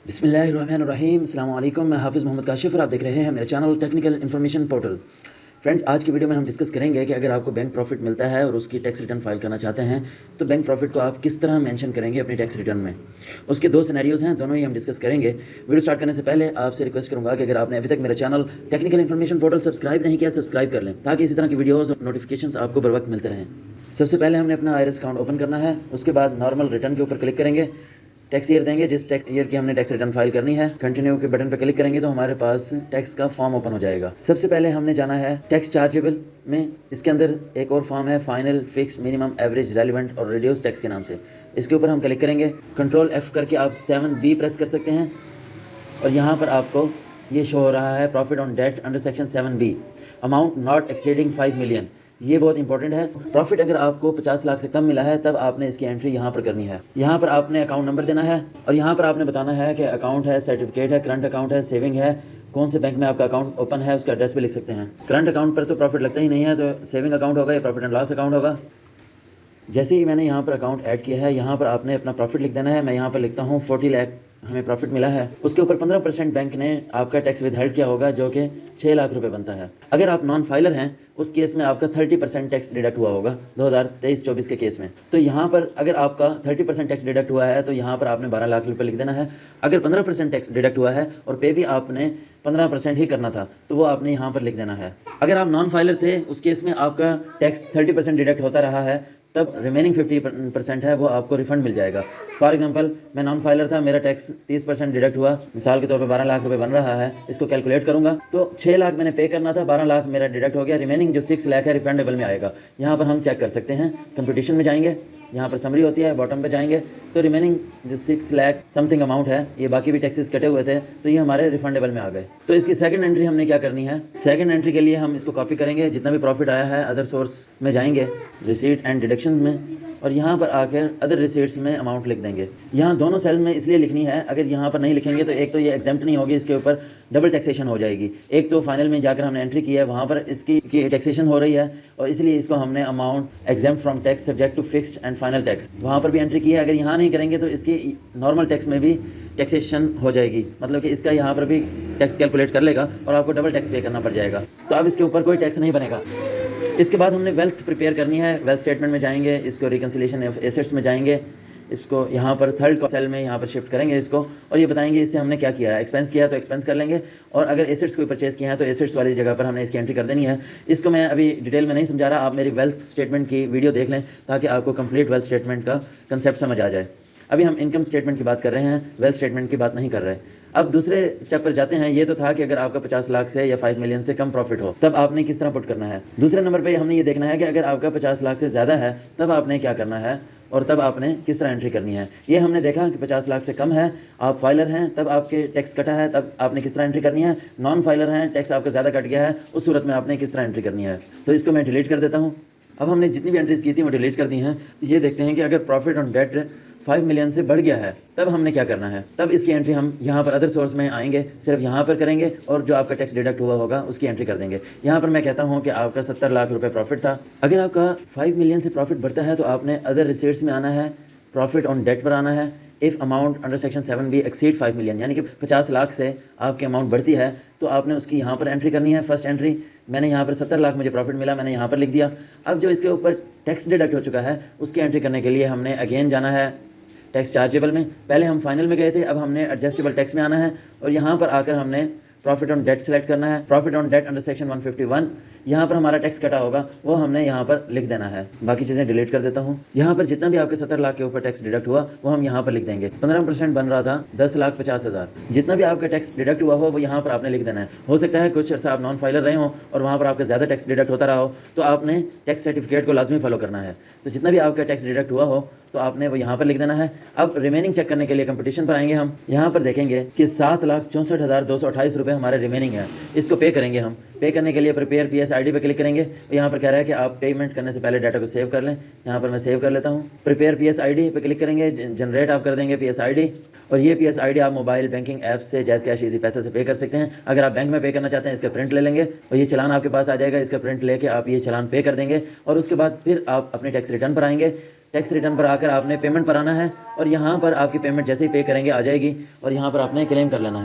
बिस्मिल्लाहिर्रहमानिर्रहीम। अस्सलाम वालेकुम। मैं हाफ़िज़ मोहम्मद काशिफ़ और आप देख रहे हैं मेरा channel technical information portal. Friends, आज की वीडियो में हम डिस्कस करेंगे कि अगर आपको बैंक प्रॉफिट मिलता है और उसकी टैक्स रिटर्न फाइल करना चाहते हैं तो बैंक प्रॉफिट को आप किस तरह मेंशन करेंगे अपनी टैक्स रिटर्न में। उसके दो सिनेरियोज़ हैं, दोनों ही हम डिस्कस करेंगे। वीडियो स्टार्ट करने से पहले आपसे रिक्वेस्ट करूँगा कि अगर आपने अभी तक मेरा channel technical information portal subscribe नहीं किया, सब्सक्राइब कर लें ताकि इसी तरह की वीडियोज़ और नोटिफिकेशन आपको बर वक्त मिलते रहें। सबसे पहले हमने अपना IRS अकाउंट ओपन करना है। उसके बाद नॉर्मल रिटर्न के ऊपर क्लिक करेंगे, टैक्स ईयर देंगे, जिस टैक्स ईयर की हमने टैक्स रिटर्न फाइल करनी है। कंटिन्यू के बटन पर क्लिक करेंगे तो हमारे पास टैक्स का फॉर्म ओपन हो जाएगा। सबसे पहले हमने जाना है टैक्स चार्जेबल में। इसके अंदर एक और फॉर्म है final, fix, minimum, average, relevant और रिड्यूस टैक्स के नाम से। इसके ऊपर हम क्लिक करेंगे। कंट्रोल F करके आप 7B प्रेस कर सकते हैं और यहाँ पर आपको ये शो हो रहा है profit on debt under section 7B, amount not exceeding 5 million. ये बहुत इंपॉर्टेंट है। प्रॉफिट अगर आपको 50 लाख से कम मिला है तब आपने इसकी एंट्री यहाँ पर करनी है। यहाँ पर आपने अकाउंट नंबर देना है और यहाँ पर आपने बताना है कि अकाउंट है, सर्टिफिकेट है, करंट अकाउंट है, सेविंग है, कौन से बैंक में आपका अकाउंट ओपन है, उसका एड्रेस भी लिख सकते हैं। करंट अकाउंट पर तो प्रॉफिट लगता ही नहीं है, तो सेविंग अकाउंट होगा या प्रॉफिट एंड लॉस अकाउंट होगा। जैसे ही मैंने यहाँ पर अकाउंट ऐड किया है, यहाँ पर आपने अपना प्रॉफिट लिख देना है। मैं यहाँ पर लिखता हूँ 40 लाख हमें प्रॉफिट मिला है। उसके ऊपर 15% बैंक ने आपका टैक्स विदहेल्ड किया होगा, जो कि 6 लाख रुपए बनता है। अगर आप नॉन फाइलर हैं, उस केस में आपका 30% टैक्स डिडक्ट हुआ होगा 2023-24 के केस में। तो यहाँ पर अगर आपका 30% टैक्स डिडक्ट हुआ है तो यहाँ पर आपने 12 लाख रुपए लिख देना है। अगर 15% टैक्स डिडक्ट हुआ है और पे भी आपने 15% ही करना था तो वो आपने यहाँ पर लिख देना है। अगर आप नॉन फाइलर थे, उस केस में आपका टैक्स 30% डिडक्ट होता रहा है, तब रिमेनिंग 50% है वो आपको रिफंड मिल जाएगा। फॉर एग्जांपल, मैं नॉन फाइलर था, मेरा टैक्स 30% डिडक्ट हुआ, मिसाल के तौर पे 12 लाख रुपए बन रहा है। इसको कैलकुलेट करूंगा तो 6 लाख मैंने पे करना था, 12 लाख मेरा डिडक्ट हो गया, रिमेनिंग जो 6 लाख है रिफंडेबल में आएगा। यहाँ पर हम चेक कर सकते हैं, कंपटीशन में जाएंगे, यहाँ पर समरी होती है, बॉटम पे जाएंगे तो रिमेनिंग जो 6 लाख समथिंग अमाउंट है, ये बाकी भी टैक्सेस कटे हुए थे तो ये हमारे रिफंडेबल में आ गए। तो इसकी सेकंड एंट्री हमने क्या करनी है, सेकंड एंट्री के लिए हम इसको कॉपी करेंगे, जितना भी प्रॉफिट आया है अदर सोर्स में जाएंगे, रिसीट एंड डिडक्शंस में, और यहाँ पर आकर अदर रिसीट्स में अमाउंट लिख देंगे। यहाँ दोनों सेल में इसलिए लिखनी है, अगर यहाँ पर नहीं लिखेंगे तो एक तो ये एग्जेम्प्ट नहीं होगी, इसके ऊपर डबल टैक्सेशन हो जाएगी। एक तो फाइनल में जाकर हमने एंट्री की है, वहाँ पर इसकी टैक्सेशन हो रही है और इसलिए इसको हमने amount exempt from tax subject to fixed and final tax वहाँ पर भी एंट्री की है। अगर यहाँ नहीं करेंगे तो इसकी नॉर्मल टैक्स में भी टैक्सेशन हो जाएगी, मतलब कि इसका यहाँ पर भी टैक्स कैलकुलेट कर लेगा और आपको डबल टैक्स पे करना पड़ जाएगा। तो अब इसके ऊपर कोई टैक्स नहीं बनेगा। इसके बाद हमने वेल्थ प्रिपेयर करनी है। वेल्थ स्टेटमेंट में जाएंगे, इसको रिकन्सिलेशन ऑफ एसेट्स में जाएंगे, इसको यहाँ पर थर्ड सेल में यहाँ पर शिफ्ट करेंगे इसको, और ये बताएंगे इससे हमने क्या किया है। एक्सपेंस किया तो एक्सपेंस कर लेंगे, और अगर एसेट्स कोई परचेज़ किए हैं तो एसेट्स वाली जगह पर हमने इसकी एंट्री कर देनी है। इसको मैं अभी डिटेल में नहीं समझा रहा, आप मेरी वेल्थ स्टेटमेंट की वीडियो देख लें ताकि आपको कंप्लीट वेल्थ स्टेटमेंट का कंसेप्ट समझ आ जाए। अभी हम इनकम स्टेटमेंट की बात कर रहे हैं, वेल्थ स्टेटमेंट की बात नहीं कर रहे। अब दूसरे स्टेप पर जाते हैं। ये तो था कि अगर आपका 50 लाख से या 5 मिलियन से कम प्रॉफिट हो तब आपने किस तरह पुट करना है। दूसरे नंबर पे हमने ये देखना है कि अगर आपका 50 लाख से ज़्यादा है तब आपने क्या करना है और तब आपने किस तरह एंट्री करनी है। ये हमने देखा कि 50 लाख से कम है, आप फाइलर हैं, तब आपके टैक्स कटा है, तब आपने किस तरह एंट्री करनी है। नॉन फाइलर हैं, टैक्स आपका ज़्यादा कट गया है, उस सूरत में आपने किस तरह एंट्री करनी है। तो इसको मैं डिलीट कर देता हूँ। अब हमने जितनी भी एंट्रीज की थी वो डिलीट कर दी हैं। ये देखते हैं कि अगर प्रॉफिट ऑन डेट 5 मिलियन से बढ़ गया है तब हमने क्या करना है। तब इसकी एंट्री हम यहाँ पर अदर सोर्स में आएंगे, सिर्फ यहाँ पर करेंगे और जो आपका टैक्स डिडक्ट हुआ होगा उसकी एंट्री कर देंगे। यहाँ पर मैं कहता हूँ कि आपका 70 लाख रुपए प्रॉफिट था। अगर आपका 5 मिलियन से प्रॉफिट बढ़ता है तो आपने अदर रिसीट्स में आना है, प्रॉफिट ऑन डेट पर आना है। If amount under section 7B exceed 5 million, यानी कि 50 लाख से आपकी अमाउंट बढ़ती है तो आपने उसकी यहाँ पर एंट्री करनी है। फर्स्ट एंट्री मैंने यहाँ पर 70 लाख मुझे प्रॉफिट मिला, मैंने यहाँ पर लिख दिया। अब जो इसके ऊपर टैक्स डिडक्ट हो चुका है उसकी एंट्री करने के लिए हमने अगेन जाना है टैक्स चार्जेबल में। पहले हम फाइनल में गए थे, अब हमने एडजस्टेबल टैक्स में आना है और यहाँ पर आकर हमने प्रॉफिट ऑन डेट सेलेक्ट करना है। Profit on debt under section 151, यहाँ पर हमारा टैक्स कटा होगा वो हमने यहाँ पर लिख देना है। बाकी चीज़ें डिलीट कर देता हूँ। यहाँ पर जितना भी आपके 70 लाख के ऊपर टैक्स डिडक्ट हुआ वो हम यहाँ पर लिख देंगे। 15% बन रहा था 10,50,000। जितना भी आपका टैक्स डिडक्ट हुआ हो वो यहाँ पर आपने लिख देना है। हो सकता है कुछ अर्सा आप नॉन फाइलर रहे हो और वहाँ पर आपका ज़्यादा टैक्स डिडक्ट होता रहा हो तो आपने टैक्स सर्टिफिकेट को लाजमी फॉलो करना है। तो जितना भी आपका टैक्स डिडक्ट हुआ हो तो आपने वो यहाँ पर लिख देना है। अब रिमेनिंग चेक करने के लिए कंपटीशन पर आएंगे हम। यहाँ पर देखेंगे कि 7,64,228 रुपये हमारे रिमेनिंग है। इसको पे करेंगे हम। पे करने के लिए प्रिपेयर PS ID पे क्लिक करेंगे। यहाँ पर कह रहा है कि आप पेमेंट करने से पहले डाटा को सेव कर लें। यहाँ पर मैं सेव कर लेता हूँ। प्रिपेयर PS ID पे क्लिक करेंगे, जनरेट आप कर देंगे PS ID, और ये PS ID आप मोबाइल बैंकिंग ऐप से जैज़ कैश ईजी पैसे से पे कर सकते हैं। अगर आप बैंक में पे करना चाहते हैं इसका प्रिंट ले लेंगे और ये चलान आपके पास आ जाएगा। इसका प्रिंट लेके आप ये चलान पे कर देंगे और उसके बाद फिर आप अपने टैक्स रिटर्न पर आएंगे। टैक्स रिटर्न पर आकर आपने पेमेंट पर आना है और यहाँ पर आपकी पेमेंट जैसे ही पे करेंगे आ जाएगी और यहाँ पर आपने क्लेम कर लेना है।